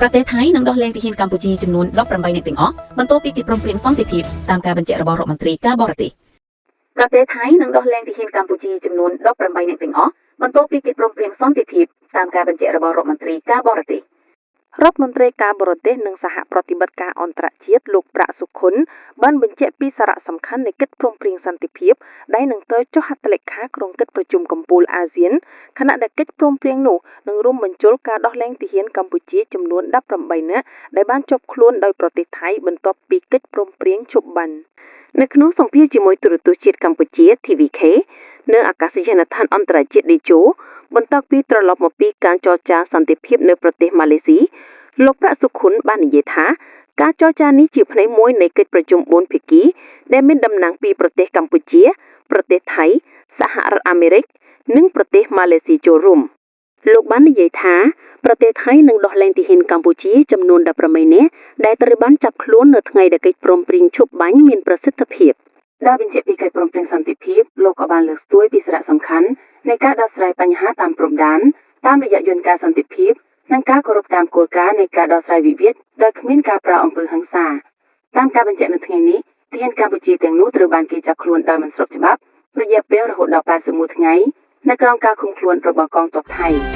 ប្រទេសថៃនឹងដោះលែងទាហានកម្ពុជាចំនួន18នាក់ទាំងអស់បន្ទាប់ពីកិច្ចព្រមព្រៀងសន្តិភាពតាមការបញ្ជាក់របស់រដ្ឋមន្ត្រីការបរទេសប្រទេសថៃនឹងដោះលែងទាហានកម្ពុជាចំនួន18នាក់ទាំងអស់បន្ទាប់ពីកិច្ចព្រមព្រៀងសន្តិភាពតាមការបញ្ជាក់របស់រដ្ឋមន្ត្រីការបរទេសរដ្ឋមន្ត្រីការបរទេសនិងសហប្រតិបត្តិការអន្តរជាតិលោកប្រាក់សុខុនបានបញ្ជាក់ពីសារៈសំខាន់នៃកិច្ចព្រមព្រៀងសន្តិភាពដែលនឹងត្រូវចុះហត្ថលេខាក្នុងកិច្ចប្រជុំកំពូលអាស៊ានខណៈដែលកិច្ចព្រមព្រៀងនោះនឹងរួមបញ្ចូលការដោះលែងទាហានកម្ពុជាចំនួន18នាក់ដែលបានជាប់ខ្លួនដោយប្រទេសថៃបន្ទាប់ពីកិច្ចព្រមព្រៀងជប់បាននៅក្នុងសម្ភារជាមួយទូរទស្សន៍ជាតិកម្ពុជា TVK នៅអាកាសយានដ្ឋានអន្តរជាតិដេជោបន្ទាប់ពីត្រឡប់មកពីការចរចាសន្តិភាពនៅប្រទេសម៉ាឡេស៊ីលោកប្រាក់សុខុនបាននិយាយថាការចរចានេះជាផ្នែកមួយនៃកិច្ចប្រជុំ4ភាគីដែលមានតំណាងពីប្រទេសកម្ពុជាប្រទេសថៃសហរដ្ឋអាមេរិកនិងប្រទេសម៉ាឡេស៊ីចូលរួមលោកបាននិយាយថាប្រទេសថៃនឹងដោះលែងទាហានកម្ពុជាចំនួន18នាក់ដែលត្រូវបានចាប់ខ្លួននៅថ្ងៃដែលកិច្ចព្រមព្រៀងឈប់បាញ់មានប្រសិទ្ធភាពដោយបញ្ជាក់ពីកិច្ចព្រមព្រៀងសន្តិភាពលោកក៏បានលើកស្ទួយពីសារៈសំខាន់នៃការដោះស្រាយបញ្ហាតាមព្រំដែនតាមរយៈយន្តការសន្តិភាពនិងការគោរពតាមគោលការណ៍នៃការដោះស្រាយវិវាទដោយគ្មានការប្រើអំពើហិង្សាតាមការបញ្ជាក់នៅថ្ងៃនេះទាហានកម្ពុជាទាំងនោះត្រូវបានគេចាប់ខ្លួនដោយមិនស្របច្បាប់រយៈពេលរហូតដល់81ថ្ងៃនៅក្រោមការឃុំខ្លួនរបស់កងទ័ពថៃ